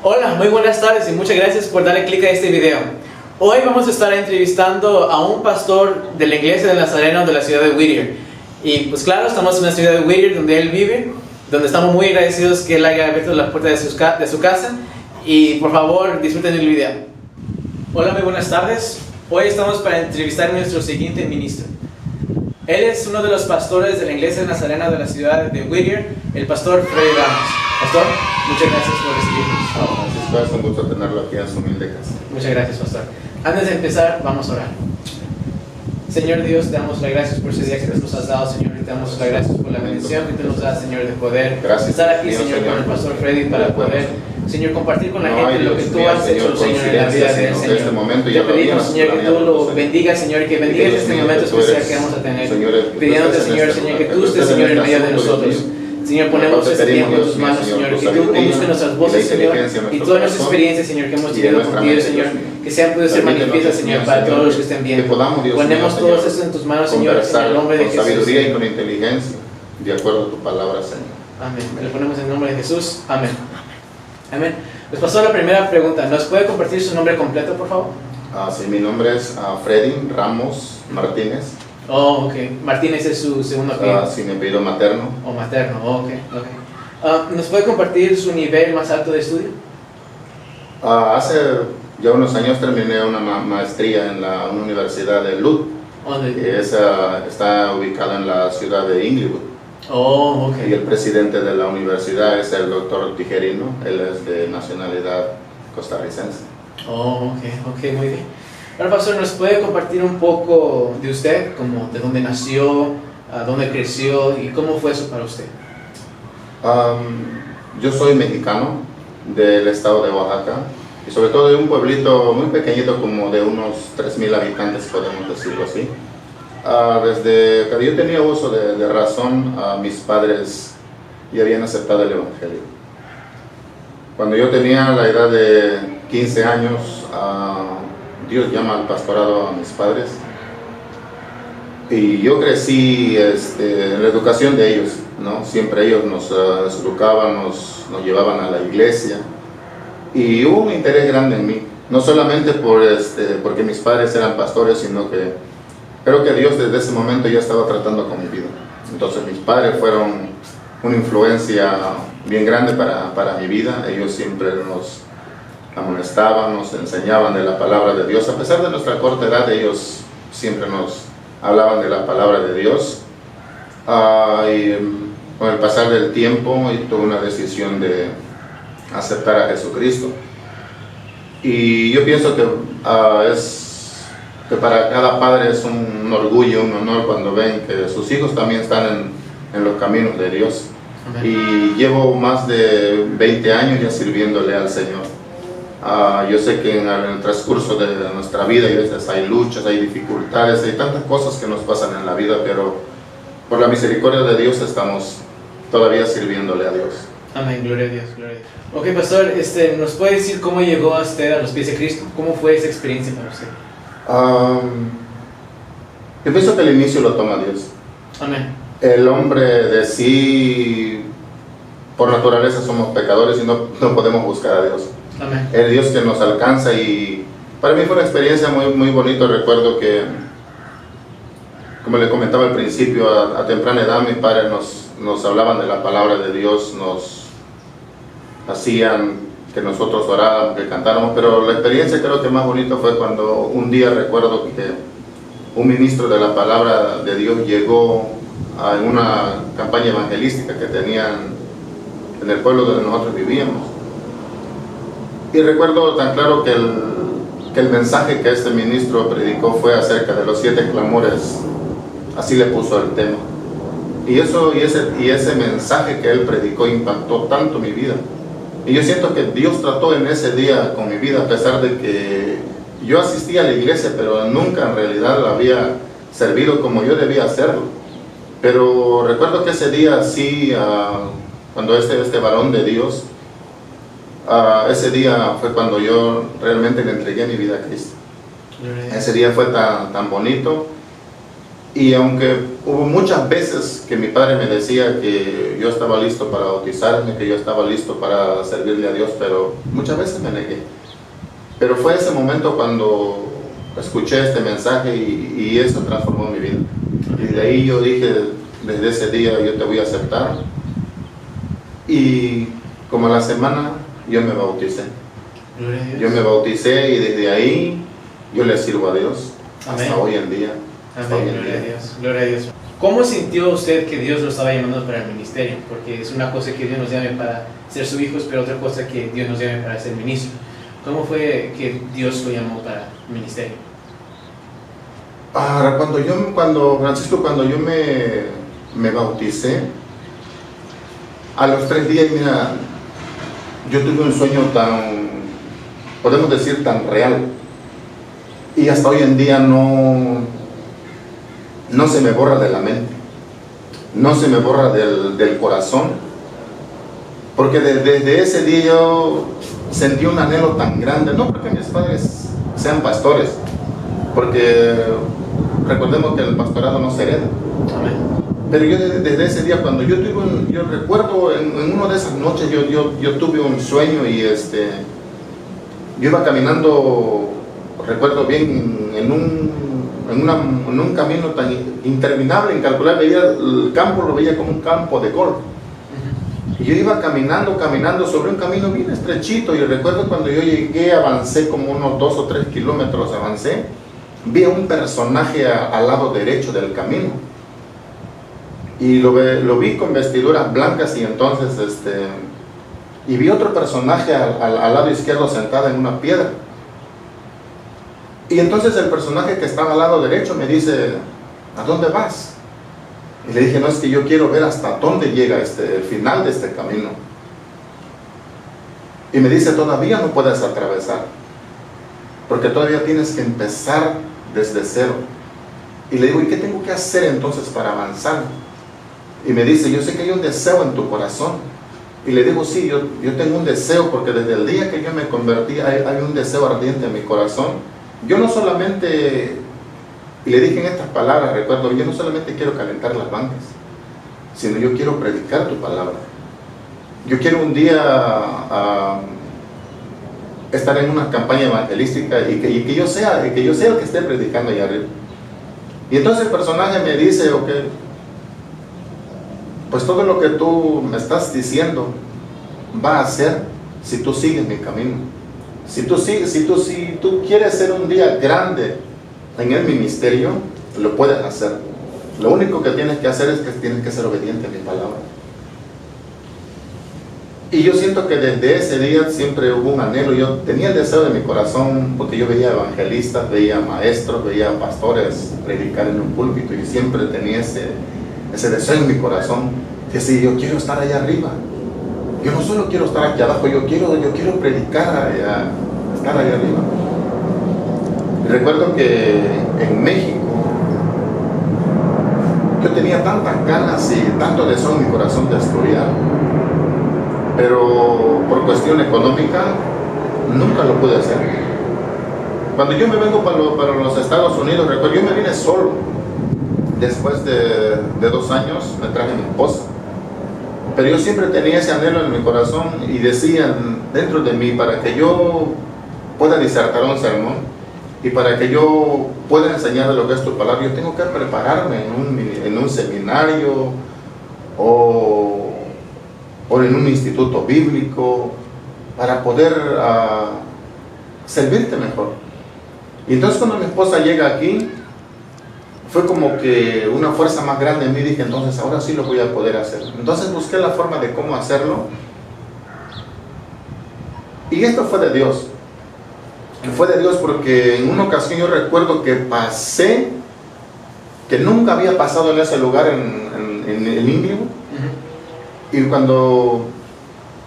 Hola, muy buenas tardes y muchas gracias por darle clic a este video. Hoy vamos a estar entrevistando a un pastor de la iglesia de Nazareno de la ciudad de Whittier. Y pues claro, estamos en la ciudad de Whittier donde él vive, donde estamos muy agradecidos que él haya abierto la puerta de su casa. Y por favor, disfruten el video. Hola, muy buenas tardes. Hoy estamos para entrevistar a nuestro siguiente ministro. Él es uno de los pastores de la iglesia de Nazareno de la ciudad de Whittier, el pastor Freddy Ramos. Pastor, muchas gracias por recibirnos. Es un gusto tenerlo aquí en su humilde casa. Muchas gracias, pastor. Antes de empezar, vamos a orar. Señor Dios, te damos las gracias por ese día que nos has dado, Señor, y te damos las gracias por la bendición que tú nos das, Señor, de poder estar aquí, Señor, con el pastor Freddy para poder, Señor, compartir con la gente lo que tú has hecho, Señor, en la vida de él, Señor. Te pedimos, Señor, que tú lo bendigas, Señor, y que bendigas este momento especial que vamos a tener. Pidiéndote, Señor, que tú estés, Señor, en medio de nosotros. Señor, ponemos este tiempo en tus manos, Señor, que tú conduzcas nuestras voces, Señor, y todas nuestras experiencias, Señor, que hemos tenido contigo, Señor, que sean podido ser manifiestas, Señor, para todos los que estén viendo. Ponemos todo esto en tus manos, Señor, en el nombre de Jesús. Con sabiduría y con inteligencia, de acuerdo a tu palabra, Señor. Amén. Lo ponemos en el nombre de Jesús. Amén. Amén. Pues pasó la primera pregunta. ¿Nos puede compartir su nombre completo, por favor? Sí, mi nombre es Freddy Ramos Martínez. Oh, ok. Martínez es su segundo apellido. Sí, mi apellido materno. O materno, ok. ¿Nos puede compartir su nivel más alto de estudio? Hace ya unos años terminé una maestría en una universidad de Lut. Esa está ubicada en la ciudad de Inglewood. Oh, ok. Y el presidente de la universidad es el doctor Tijerino. Él es de nacionalidad costarricense. Oh, ok, muy bien. Ahora, pastor, ¿nos puede compartir un poco de usted? Como de dónde nació, dónde creció y cómo fue eso para usted? Yo soy mexicano del estado de Oaxaca y sobre todo de un pueblito muy pequeñito, como de unos 3,000 habitantes, podemos decirlo así. Desde que yo tenía uso de razón, mis padres ya habían aceptado el evangelio. Cuando yo tenía la edad de 15 años, Dios llama al pastorado a mis padres y yo crecí en la educación de ellos, ¿no? Siempre ellos nos educaban, nos llevaban a la iglesia y hubo un interés grande en mí, no solamente porque mis padres eran pastores, sino que creo que Dios desde ese momento ya estaba tratando con mi vida. Entonces mis padres fueron una influencia bien grande para mi vida. Ellos siempre nos amonestaban, nos enseñaban de la palabra de Dios. A pesar de nuestra corta edad, ellos siempre nos hablaban de la palabra de Dios. Y con el pasar del tiempo, tuve una decisión de aceptar a Jesucristo. Y yo pienso que para cada padre es un orgullo, un honor cuando ven que sus hijos también están en los caminos de Dios. Amén. Y llevo más de 20 años ya sirviéndole al Señor. Yo sé que en el transcurso de nuestra vida a veces hay luchas, hay dificultades, hay tantas cosas que nos pasan en la vida, pero por la misericordia de Dios estamos todavía sirviéndole a Dios. Amén, gloria a Dios, gloria a Dios. Ok, pastor, ¿nos puede decir cómo llegó usted a los pies de Cristo? ¿Cómo fue esa experiencia para usted? Yo pienso que el inicio lo toma Dios. Amén. El hombre de sí, por naturaleza somos pecadores y no podemos buscar a Dios. Amén. El Dios que nos alcanza, y para mí fue una experiencia muy bonita. Recuerdo que, como le comentaba al principio, a temprana edad mis padres nos hablaban de la palabra de Dios, nos hacían que nosotros oráramos, que cantáramos, pero la experiencia creo que más bonita fue cuando un día recuerdo que un ministro de la palabra de Dios llegó a una campaña evangelística que tenían en el pueblo donde nosotros vivíamos. Y recuerdo tan claro que el mensaje que este ministro predicó fue acerca de los 7 clamores, así le puso el tema. Y ese mensaje que él predicó impactó tanto mi vida. Y yo siento que Dios trató en ese día con mi vida, a pesar de que yo asistía a la iglesia, pero nunca en realidad la había servido como yo debía hacerlo. Pero recuerdo que ese día sí, cuando este varón de Dios, ese día fue cuando yo realmente le entregué mi vida a Cristo. Ese día fue tan bonito. Y aunque hubo muchas veces que mi padre me decía que yo estaba listo para bautizarme, que yo estaba listo para servirle a Dios, pero muchas veces me negué. Pero fue ese momento cuando escuché este mensaje y eso transformó mi vida. Y de ahí yo dije, desde ese día yo te voy a aceptar. Y como a la semana yo me bauticé. Yo me bauticé y desde ahí yo le sirvo a Dios. Amén. Hasta hoy en día. Amén, gloria a Dios, gloria a Dios. ¿Cómo sintió usted que Dios lo estaba llamando para el ministerio? Porque es una cosa que Dios nos llame para ser sus hijos, pero otra cosa que Dios nos llame para ser ministro. ¿Cómo fue que Dios lo llamó para el ministerio? Cuando yo me bauticé, a los 3 días, mira, yo tuve un sueño podemos decir, tan real. Y hasta hoy en día no se me borra de la mente, no se me borra del corazón, porque desde ese día yo sentí un anhelo tan grande, no porque mis padres sean pastores, porque recordemos que el pastorado no se hereda. Pero yo desde ese día, cuando yo recuerdo en una de esas noches, yo tuve un sueño y yo iba caminando, recuerdo bien, en un camino tan interminable, incalculable, veía el campo, lo veía como un campo de golf. Y yo iba caminando sobre un camino bien estrechito, y recuerdo cuando yo llegué, avancé como unos 2 o 3 kilómetros, vi a un personaje al lado derecho del camino, y lo vi con vestiduras blancas, y entonces y vi otro personaje al lado izquierdo sentado en una piedra. Y entonces el personaje que estaba al lado derecho me dice, ¿a dónde vas? Y le dije, no, es que yo quiero ver hasta dónde llega el final de este camino. Y me dice, todavía no puedes atravesar, porque todavía tienes que empezar desde cero. Y le digo, ¿y qué tengo que hacer entonces para avanzar? Y me dice, yo sé que hay un deseo en tu corazón. Y le digo, sí, yo tengo un deseo, porque desde el día que yo me convertí hay un deseo ardiente en mi corazón. Yo no solamente, y le dije en estas palabras, recuerdo, yo no solamente quiero calentar las bancas, sino yo quiero predicar tu palabra. Yo quiero un día estar en una campaña evangelística y que yo sea el que esté predicando allá arriba. Y entonces el personaje me dice, ok, pues todo lo que tú me estás diciendo va a ser si tú sigues mi camino. Si tú quieres ser un día grande en el ministerio, lo puedes hacer. Lo único que tienes que hacer es que tienes que ser obediente a mi palabra. Y yo siento que desde ese día siempre hubo un anhelo. Yo tenía el deseo de mi corazón, porque yo veía evangelistas, veía maestros, veía pastores predicar en un púlpito, y siempre tenía ese deseo en mi corazón, que si yo quiero estar allá arriba. Yo no solo quiero estar aquí abajo, yo quiero predicar, estar allá arriba. Y recuerdo que en México yo tenía tantas ganas y tanto deseo en mi corazón de estudiar, pero por cuestión económica nunca lo pude hacer. Cuando yo me vengo para los Estados Unidos, recuerdo, yo me vine solo. Después de 2 años me traje a mi esposa. Pero yo siempre tenía ese anhelo en mi corazón, y decían dentro de mí, para que yo pueda disertar un sermón y para que yo pueda enseñar de lo que es tu palabra, yo tengo que prepararme en un seminario o en un instituto bíblico para poder servirte mejor. Y entonces cuando mi esposa llega aquí, fue como que una fuerza más grande en mí. Dije, entonces ahora sí lo voy a poder hacer. Entonces busqué la forma de cómo hacerlo, y esto fue de Dios. Fue de Dios porque en una ocasión yo recuerdo que pasé, que nunca había pasado en ese lugar en el Indio. Y cuando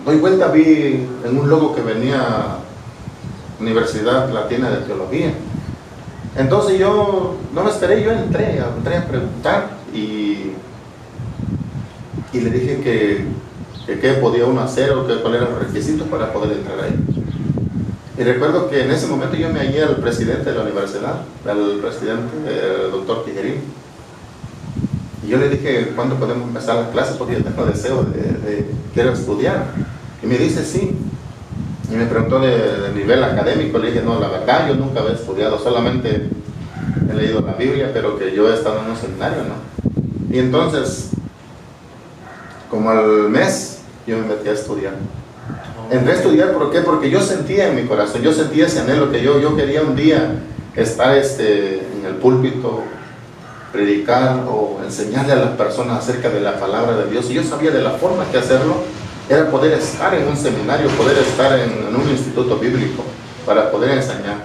doy vuelta vi en un logo que venía Universidad Latina de Teología. Entonces yo no me esperé, yo entré a preguntar y le dije que qué podía uno hacer o cuáles eran los requisitos para poder entrar ahí. Y recuerdo que en ese momento yo me hallé al presidente de la universidad, al presidente, el doctor Tijerín, Y yo le dije, ¿cuándo podemos empezar las clases? Porque yo tengo deseo quiero estudiar. Y me dice, sí. Y me preguntó de nivel académico. Le dije, no, la verdad, yo nunca había estudiado, solamente he leído la Biblia, pero que yo he estado en un seminario, ¿no? Y entonces, como al mes, yo me metí a estudiar. Entré a estudiar, ¿por qué? Porque yo sentía en mi corazón, yo sentía ese anhelo que yo quería un día estar en el púlpito, predicar o enseñarle a las personas acerca de la palabra de Dios. Y yo sabía de la forma que hacerlo era poder estar en un seminario, poder estar en un instituto bíblico para poder enseñar.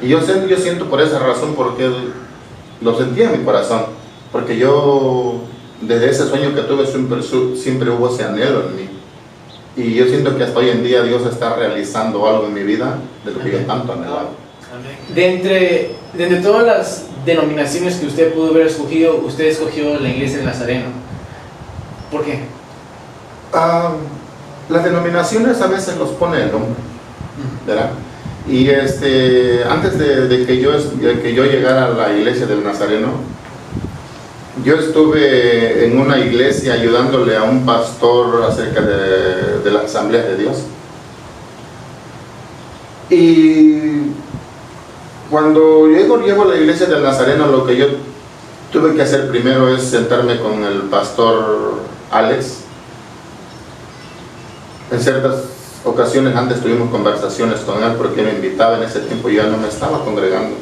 Y yo siento por esa razón, porque lo sentía en mi corazón, porque yo desde ese sueño que tuve siempre hubo ese anhelo en mí. Y yo siento que hasta hoy en día Dios está realizando algo en mi vida de lo que yo tanto anhelaba. De entre todas las denominaciones que usted pudo haber escogido, usted escogió la Iglesia del Nazareno. ¿Por qué? Las denominaciones a veces los pone el hombre, ¿verdad? Y antes de que yo llegara a la Iglesia del Nazareno, yo estuve en una iglesia ayudándole a un pastor acerca de las asambleas de Dios. Y cuando llego a la Iglesia del Nazareno, lo que yo tuve que hacer primero es sentarme con el pastor Alex. En ciertas ocasiones antes tuvimos conversaciones con él porque me invitaba. En ese tiempo yo ya no me estaba congregando,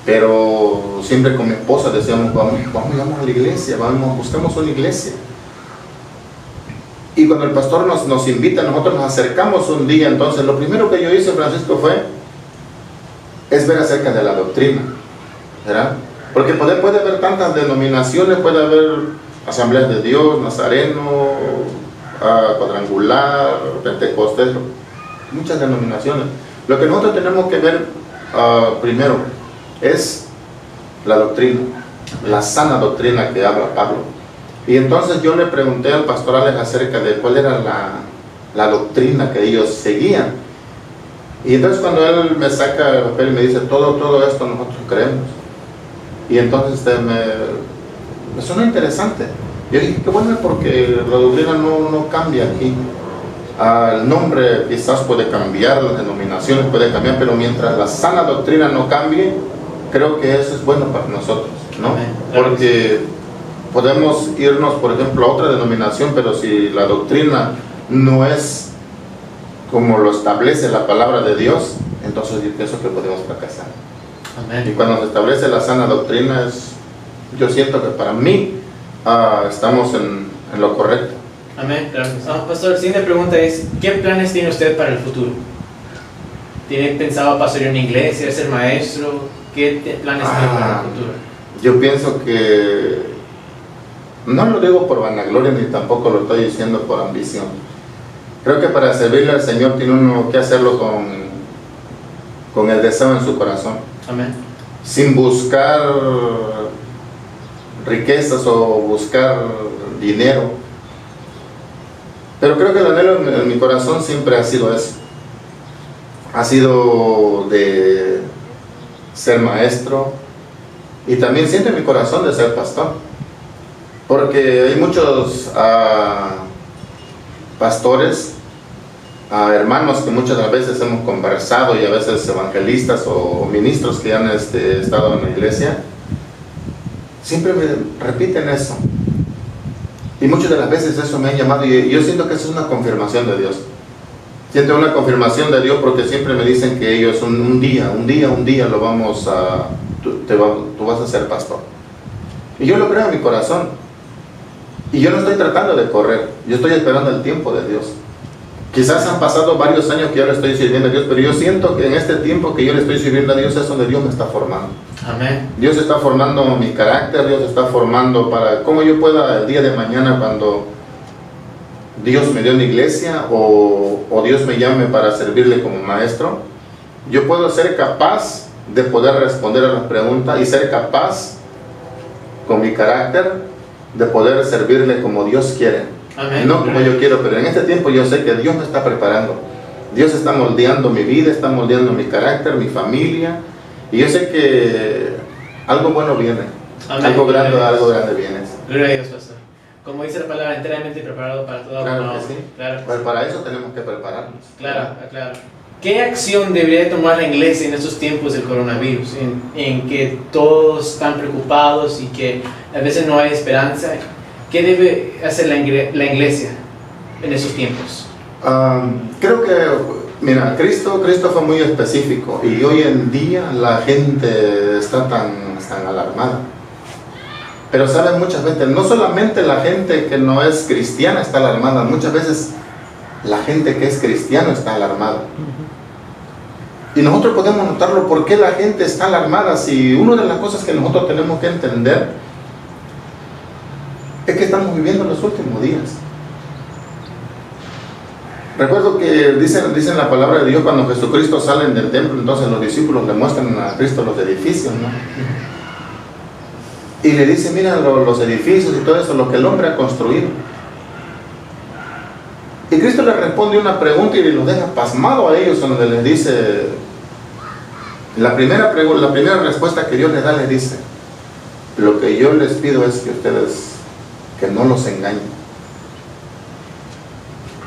pero siempre con mi esposa decíamos, vamos a la iglesia, buscamos una iglesia. Y cuando el pastor nos invita, nosotros nos acercamos un día. Entonces lo primero que yo hice, Francisco, es ver acerca de la doctrina, ¿verdad? Porque puede haber tantas denominaciones, puede haber asambleas de Dios, Nazareno, Cuadrangular, Pentecostés, muchas denominaciones. Lo que nosotros tenemos que ver primero es la doctrina, la sana doctrina que habla Pablo. Y entonces yo le pregunté al pastor Alex acerca de cuál era la doctrina que ellos seguían. Y entonces cuando él me saca el papel y me dice, todo esto nosotros creemos. Y entonces me sonó interesante. Yo dije, qué bueno, porque la doctrina no cambia aquí. El nombre quizás puede cambiar, las denominaciones pueden cambiar, pero mientras la sana doctrina no cambie, creo que eso es bueno para nosotros, ¿no? Porque podemos irnos, por ejemplo, a otra denominación, pero si la doctrina no es como lo establece la palabra de Dios, entonces yo pienso que podemos fracasar. Amén. Y cuando se establece la sana doctrina, yo siento que para mí estamos en lo correcto. Amén. Pastor, la siguiente pregunta es, ¿qué planes tiene usted para el futuro? ¿Tiene pensado pasar en una iglesia, ser maestro? ¿Qué planes tiene para el futuro? Yo pienso que, no lo digo por vanagloria ni tampoco lo estoy diciendo por ambición. Creo que para servirle al Señor tiene uno que hacerlo con el deseo en su corazón. Amén. Sin buscar riquezas o buscar dinero. Pero creo que el anhelo en mi corazón siempre ha sido eso. Ha sido de ser maestro, y también siento en mi corazón de ser pastor. Porque hay muchos pastores, hermanos que muchas veces hemos conversado, y a veces evangelistas o ministros que han estado en la iglesia, siempre me repiten eso. Y muchas de las veces eso me ha llamado, y yo siento que eso es una confirmación de Dios. Siento una confirmación de Dios, porque siempre me dicen que ellos un día lo vamos a, tú vas a ser pastor. Y yo lo creo en mi corazón. Y yo no estoy tratando de correr, yo estoy esperando el tiempo de Dios. Quizás han pasado varios años que yo le estoy sirviendo a Dios, pero yo siento que en este tiempo que yo le estoy sirviendo a Dios es donde Dios me está formando. Amén. Dios está formando mi carácter, Dios está formando para cómo yo pueda el día de mañana, cuando Dios me dio una iglesia o Dios me llame para servirle como maestro, yo puedo ser capaz de poder responder a las preguntas y ser capaz con mi carácter de poder servirle como Dios quiere. Amén. No como yo quiero, pero en este tiempo yo sé que Dios me está preparando. Dios está moldeando mi vida, está moldeando mi carácter, mi familia, y yo sé que algo bueno viene. Amén. Algo grande viene. Gloria a Dios, pastor. Como dice la palabra, enteramente preparado para toda Claro buena que obra. sí. Claro que Pues sí. para eso tenemos que prepararnos. Claro, claro. ¿Qué acción debería tomar la iglesia en estos tiempos del coronavirus? En que todos están preocupados y que a veces no hay esperanza. ¿Qué debe hacer la iglesia en esos tiempos? Creo que, mira, Cristo fue muy específico y hoy en día la gente está tan alarmada. Pero saben, muchas veces, no solamente la gente que no es cristiana está alarmada, muchas veces la gente que es cristiana está alarmada. Y nosotros podemos notarlo, ¿por qué la gente está alarmada? Si una de las cosas que nosotros tenemos que entender es que estamos viviendo los últimos días. Recuerdo que dicen la palabra de Dios, cuando Jesucristo sale del templo, entonces los discípulos le muestran a Cristo los edificios, ¿no? Y le dice, mira los edificios y todo eso, lo que el hombre ha construido. Y Cristo le responde una pregunta y los deja pasmado a ellos, donde les dice, la primera respuesta que Dios les da, les dice, lo que yo les pido es que ustedes, que no los engañen.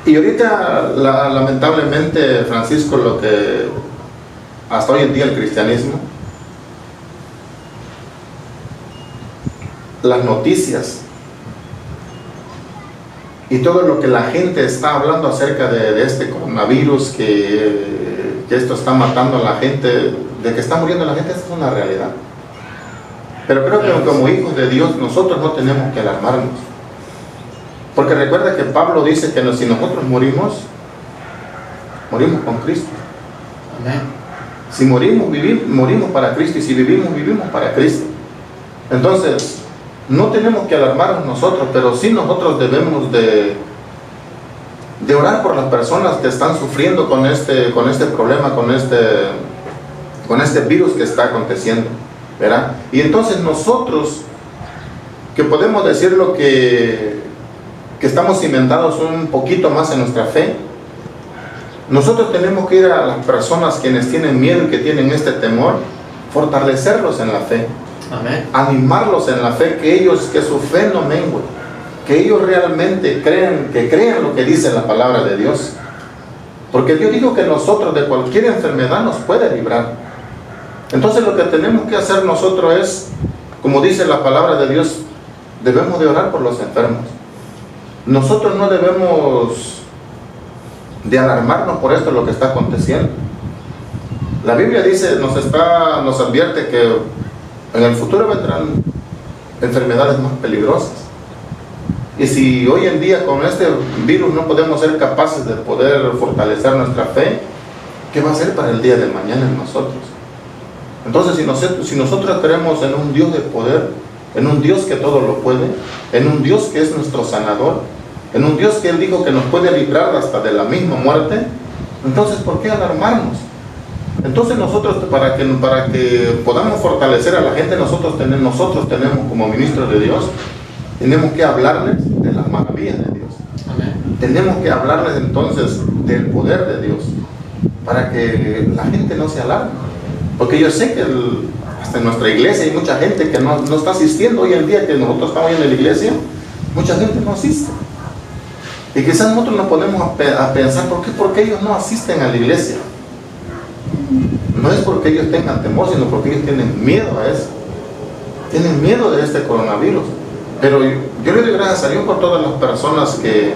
Y ahorita, lamentablemente, Francisco, lo que hasta hoy en día el cristianismo, las noticias y todo lo que la gente está hablando acerca de este coronavirus, que esto está matando a la gente, de que está muriendo la gente, esto es una realidad. Pero creo que como hijos de Dios nosotros no tenemos que alarmarnos, porque recuerda que Pablo dice que si nosotros morimos con Cristo. Amén. Si morimos para Cristo, y si vivimos para Cristo. Entonces no tenemos que alarmarnos nosotros, pero sí nosotros debemos de orar por las personas que están sufriendo con este problema, con este virus que está aconteciendo, ¿verdad? Y entonces nosotros, que podemos decir lo que estamos cimentados un poquito más en nuestra fe, nosotros tenemos que ir a las personas quienes tienen miedo y que tienen este temor, fortalecerlos en la fe. Amén. Animarlos en la fe, que su fe no mengue, que ellos realmente crean lo que dice la palabra de Dios, porque Dios dijo que nosotros de cualquier enfermedad nos puede librar. Entonces lo que tenemos que hacer nosotros es, como dice la palabra de Dios, debemos de orar por los enfermos. Nosotros no debemos de alarmarnos por esto, lo que está aconteciendo. La Biblia dice, nos advierte que en el futuro vendrán enfermedades más peligrosas. Y si hoy en día con este virus no podemos ser capaces de poder fortalecer nuestra fe, ¿qué va a ser para el día de mañana en nosotros? Entonces, si nosotros creemos en un Dios de poder, en un Dios que todo lo puede, en un Dios que es nuestro sanador, en un Dios que Él dijo que nos puede librar hasta de la misma muerte, entonces ¿por qué alarmarnos? Entonces nosotros, para que podamos fortalecer a la gente, nosotros tenemos como ministros de Dios, tenemos que hablarles de las maravillas de Dios. Amén. Tenemos que hablarles entonces del poder de Dios, para que la gente no se alarme. Porque yo sé que hasta en nuestra iglesia hay mucha gente que no está asistiendo hoy en día, que nosotros estamos en la iglesia, mucha gente no asiste. Y quizás nosotros nos ponemos a pensar, ¿por qué ellos no asisten a la iglesia? No es porque ellos tengan temor, sino porque ellos tienen miedo a eso. Tienen miedo de este coronavirus. Pero yo le doy gracias a Dios por todas las personas que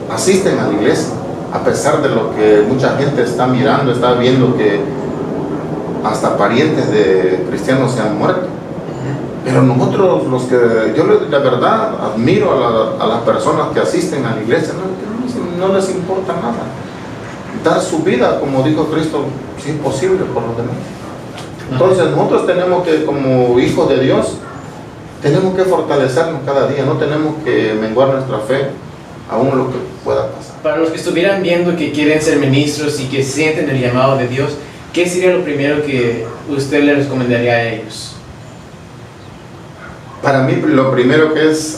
asisten a la iglesia, a pesar de lo que mucha gente está mirando, está viendo que hasta parientes de cristianos se han muerto. Pero nosotros, la verdad, admiro a las personas que asisten a la iglesia, no les importa nada. Dar su vida, como dijo Cristo, si es posible, por los demás. Entonces nosotros tenemos que, como hijos de Dios, tenemos que fortalecernos cada día, no tenemos que menguar nuestra fe aún lo que pueda pasar. Para los que estuvieran viendo que quieren ser ministros y que sienten el llamado de Dios, ¿qué sería lo primero que usted les recomendaría a ellos? Para mí lo primero que es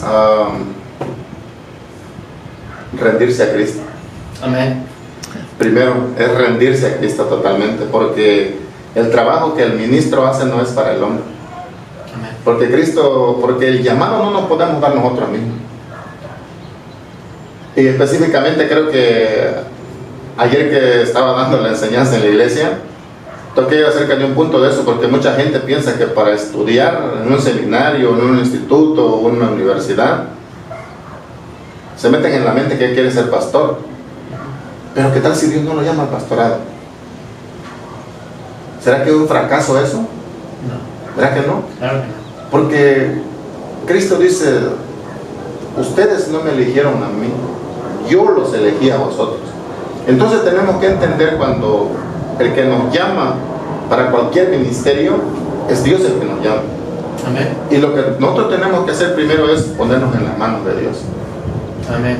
rendirse a Cristo. Amén. Primero es rendirse a Cristo totalmente, porque el trabajo que el ministro hace no es para el hombre. Amén. Porque el llamado no nos podemos dar nosotros mismos. Y específicamente creo que ayer que estaba dando la enseñanza en la iglesia, toqué acerca de un punto de eso, porque mucha gente piensa que para estudiar en un seminario, en un instituto o en una universidad, se meten en la mente que quiere ser pastor. Pero ¿qué tal si Dios no lo llama al pastorado? ¿Será que es un fracaso eso? No. ¿Verdad que no? Claro que no. Porque Cristo dice, ustedes no me eligieron a mí, yo los elegí a vosotros. Entonces tenemos que entender cuando el que nos llama para cualquier ministerio es Dios el que nos llama. Amén. Y lo que nosotros tenemos que hacer primero es ponernos en las manos de Dios. Amén.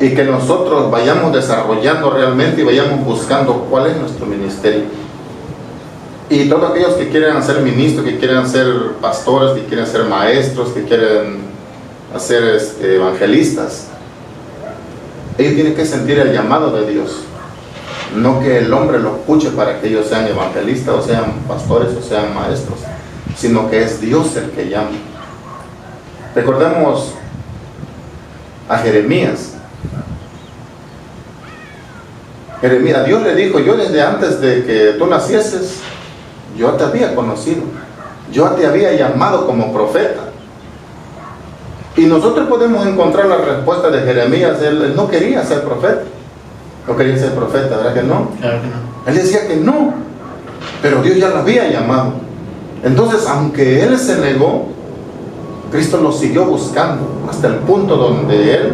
Y que nosotros vayamos desarrollando realmente y vayamos buscando cuál es nuestro ministerio. Y todos aquellos que quieren ser ministros, que quieren ser pastores, que quieren ser maestros, que quieren ser evangelistas, ellos tienen que sentir el llamado de Dios. No que el hombre los escuche para que ellos sean evangelistas, o sean pastores, o sean maestros, sino que es Dios el que llama. Recordemos a Jeremías. Jeremías, Dios le dijo, yo desde antes de que tú nacieses, yo te había conocido, yo te había llamado como profeta. Y nosotros podemos encontrar la respuesta de Jeremías. Él no quería ser profeta. No quería ser profeta, ¿verdad que no? Claro que no. Él decía que no, pero Dios ya lo había llamado. Entonces, aunque él se negó, Cristo lo siguió buscando hasta el punto donde él,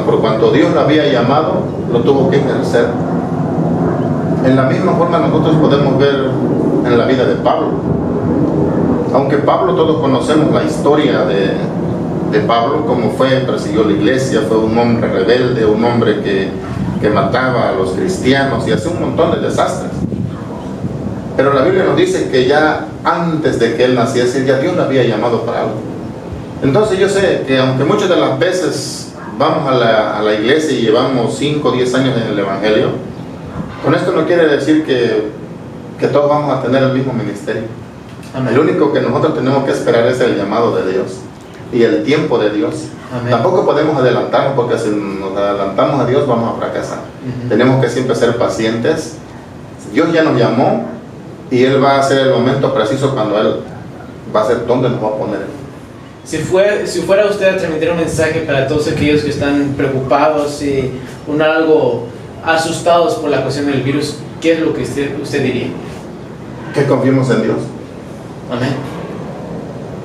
por cuanto Dios lo había llamado, lo tuvo que ejercer. En la misma forma nosotros podemos ver en la vida de Pablo. Aunque Pablo, todos conocemos la historia de Pablo, cómo fue, persiguió la iglesia, fue un hombre rebelde, un hombre que mataba a los cristianos y hacía un montón de desastres. Pero la Biblia nos dice que ya antes de que él naciese, ya Dios lo había llamado para algo. Entonces yo sé que aunque muchas de las veces vamos a la iglesia y llevamos 5 o 10 años en el Evangelio, con esto no quiere decir que todos vamos a tener el mismo ministerio. Amén. El único que nosotros tenemos que esperar es el llamado de Dios y el tiempo de Dios. Amén. Tampoco podemos adelantarnos, porque si nos adelantamos a Dios vamos a fracasar. Tenemos que siempre ser pacientes. Dios ya nos llamó y Él va a hacer el momento preciso cuando Él va a hacer dónde nos va a poner. Si fuera usted a transmitir un mensaje para todos aquellos que están preocupados y algo asustados por la cuestión del virus, ¿qué es lo que usted diría? Que confiemos en Dios. Amén.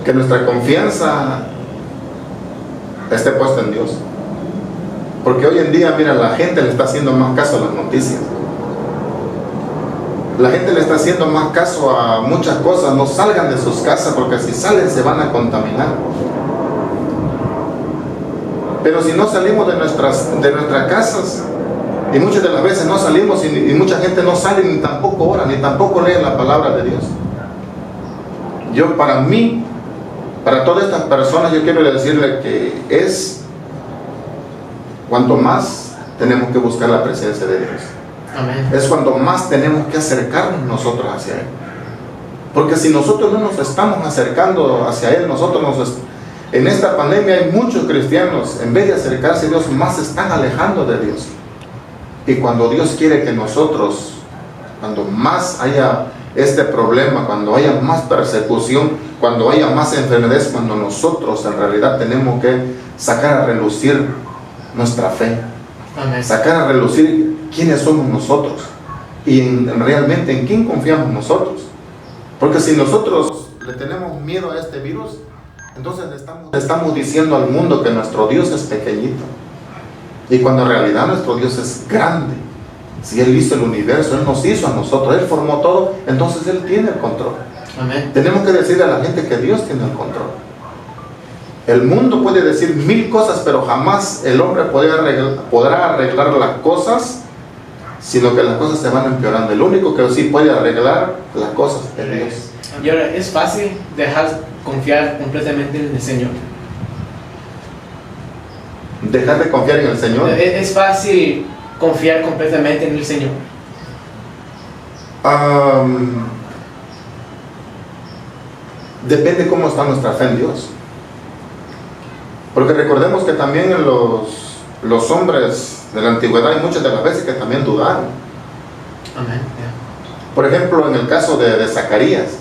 Que nuestra confianza esté puesta en Dios. Porque hoy en día, mira, la gente le está haciendo más caso a las noticias. La gente le está haciendo más caso a muchas cosas. No salgan de sus casas, porque si salen se van a contaminar. Pero si no salimos de nuestras casas, y muchas de las veces no salimos, y mucha gente no sale, ni tampoco ora, ni tampoco lee la palabra de Dios. Yo, para mí, para todas estas personas, yo quiero decirle que cuanto más tenemos que buscar la presencia de Dios. Amén. Es cuando más tenemos que acercarnos nosotros hacia Él. Porque si nosotros no nos estamos acercando hacia Él, en esta pandemia hay muchos cristianos, en vez de acercarse a Dios, más se están alejando de Dios. Y cuando Dios quiere que nosotros, cuando más haya este problema, cuando haya más persecución, cuando haya más enfermedades, cuando nosotros en realidad tenemos que sacar a relucir nuestra fe. Amén. Sacar a relucir quiénes somos nosotros y realmente en quién confiamos nosotros. Porque si nosotros le tenemos miedo a este virus, entonces le estamos diciendo al mundo que nuestro Dios es pequeñito, y cuando en realidad nuestro Dios es grande. Si Él hizo el universo, Él nos hizo a nosotros, Él formó todo, entonces Él tiene el control. Amén. Tenemos que decirle a la gente que Dios tiene el control. El mundo puede decir 1000 cosas, pero jamás el hombre podrá arreglar las cosas, sino que las cosas se van empeorando. El único que sí puede arreglar las cosas es Dios. Y ahora, ¿es fácil dejar confiar completamente en el Señor? ¿Dejar de confiar en el Señor? ¿Es fácil confiar completamente en el Señor? depende cómo está nuestra fe en Dios. Porque recordemos que también en los hombres de la antigüedad hay muchas de las veces que también dudaron. Amén. Por ejemplo, en el caso de Zacarías,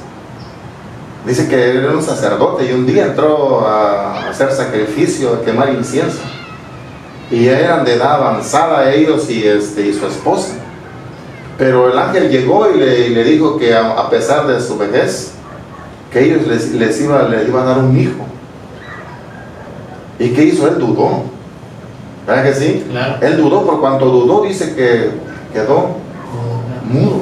dice que era un sacerdote y un día entró a hacer sacrificio, a quemar incienso. Y ya eran de edad avanzada ellos y su esposa. Pero el ángel llegó y le dijo que a pesar de su vejez, que ellos les iba a dar un hijo. ¿Y qué hizo? Él dudó. ¿Verdad que sí? Claro. Él dudó, por cuanto dudó, dice que quedó mudo.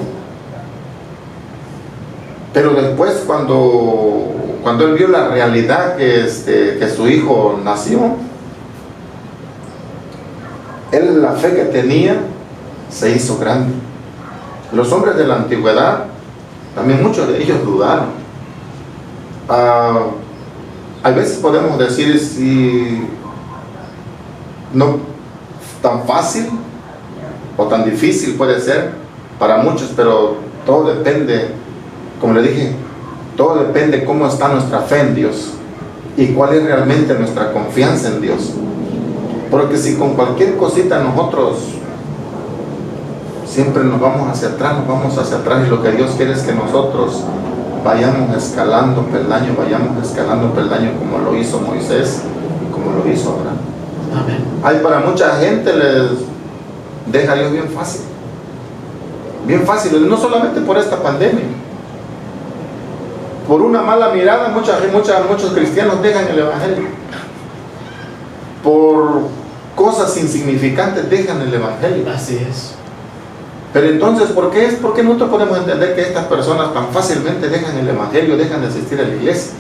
Pero después, cuando él vio la realidad que su hijo nació, él, la fe que tenía, se hizo grande. Los hombres de la antigüedad, también muchos de ellos dudaron. A veces podemos decir si no tan fácil o tan difícil puede ser para muchos, pero todo depende, como le dije, todo depende cómo está nuestra fe en Dios y cuál es realmente nuestra confianza en Dios. Porque si con cualquier cosita nosotros siempre nos vamos hacia atrás y lo que Dios quiere es que nosotros vayamos escalando peldaño como lo hizo Moisés y como lo hizo Abraham. Amén. Hay para mucha gente les deja Dios bien fácil, no solamente por esta pandemia. Por una mala mirada muchos cristianos dejan el evangelio. Por cosas insignificantes dejan el evangelio. Así es. Pero entonces, ¿por qué nosotros podemos entender que estas personas tan fácilmente dejan el evangelio, dejan de asistir a la iglesia?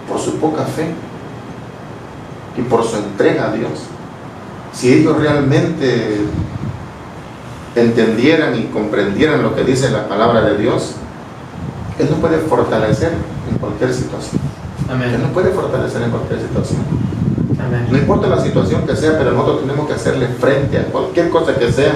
Por su poca fe y por su entrega a Dios. Si ellos realmente entendieran y comprendieran lo que dice la palabra de Dios, Él nos puede fortalecer en cualquier situación. Amén. Él nos puede fortalecer en cualquier situación. Amén. No importa la situación que sea, pero nosotros tenemos que hacerle frente a cualquier cosa que sea.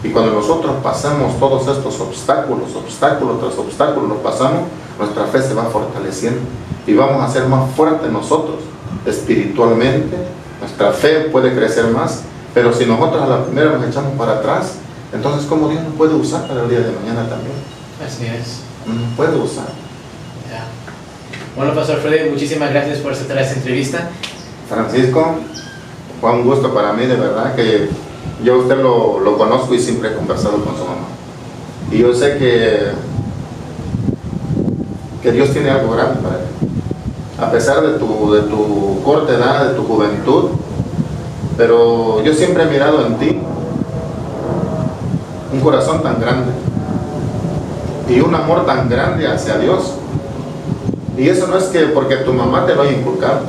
Y cuando nosotros pasamos todos estos obstáculos tras obstáculos, los pasamos, nuestra fe se va fortaleciendo y vamos a ser más fuertes nosotros espiritualmente. Nuestra fe puede crecer más, pero si nosotros a la primera nos echamos para atrás, entonces ¿cómo Dios nos puede usar para el día de mañana también? Así es. Nos puede usar. Ya. Bueno, Pastor Freddy, muchísimas gracias por aceptar esta entrevista. Francisco, fue un gusto para mí, de verdad, que yo a usted lo conozco y siempre he conversado con su mamá. Y yo sé que Dios tiene algo grande para ti. A pesar de tu corta edad, de tu juventud, pero yo siempre he mirado en ti un corazón tan grande y un amor tan grande hacia Dios. Y eso no es que porque tu mamá te lo haya inculcado,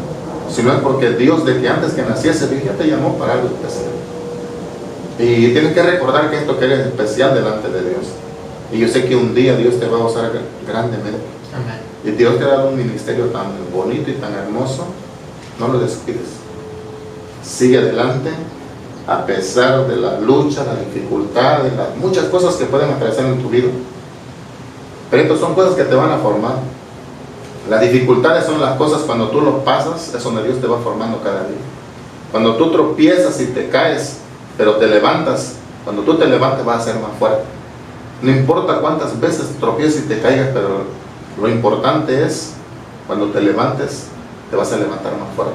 sino es porque Dios, de que antes que naciese, Dios ya te llamó para algo especial. Y tienes que recordar que esto que eres especial delante de Dios. Y yo sé que un día Dios te va a usar grandemente. Amén. Y Dios te ha dado un ministerio tan bonito y tan hermoso. No lo descuides. Sigue adelante, a pesar de la lucha, la dificultad, de las muchas cosas que pueden aparecer en tu vida. Pero estas son cosas que te van a formar. Las dificultades son las cosas cuando tú lo pasas, es donde Dios te va formando cada día. Cuando tú tropiezas y te caes, pero te levantas, cuando tú te levantas vas a ser más fuerte. No importa cuántas veces tropieces y te caigas, pero lo importante es cuando te levantes, te vas a levantar más fuerte.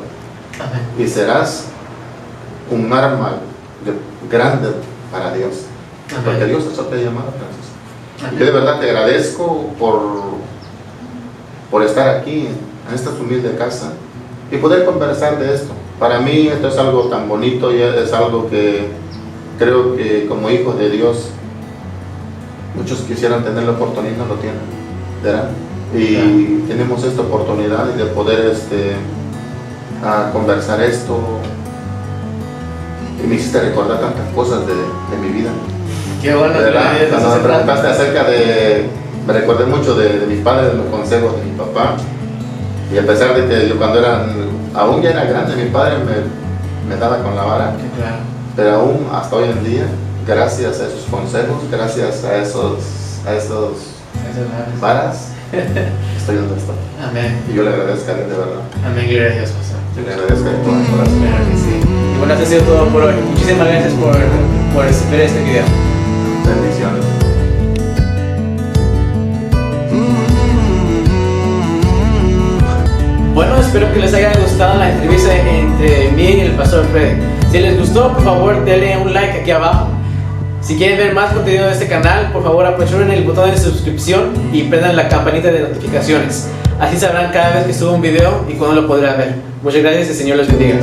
Amén. Y serás un arma grande para Dios. Amén. Porque Dios eso te ha llamado, Francisco. Amén. Yo de verdad te agradezco por estar aquí en esta humilde casa y poder conversar de esto. Para mí esto es algo tan bonito y es algo que creo que como hijos de Dios muchos quisieran tener la oportunidad, no lo tienen, ¿verdad? Y tenemos esta oportunidad de poder a conversar esto. Y me hiciste recordar tantas cosas de mi vida. Qué bueno, ¿verdad? Cuando me preguntaste acerca me recordé mucho de mis padres, de los consejos de mi papá. Y a pesar de que yo cuando aún ya era grande, mi padre me daba con la vara. Claro. Pero aún hasta hoy en día, gracias a esos consejos, gracias a esos varas, estoy donde estoy. Amén. Y yo le agradezco a él, de verdad. Amén, gloria a Dios, pastor. Yo le agradezco de todo mi corazón. Claro que sí. Y bueno, eso ha sido todo por hoy. Muchísimas gracias por ver este video. Bendiciones. Bueno, espero que les haya gustado la entrevista entre mí y el pastor Freddy. Si les gustó, por favor, denle un like aquí abajo. Si quieren ver más contenido de este canal, por favor, apresuren el botón de suscripción y prendan la campanita de notificaciones. Así sabrán cada vez que subo un video y cuándo lo podrán ver. Muchas gracias y el Señor los bendiga.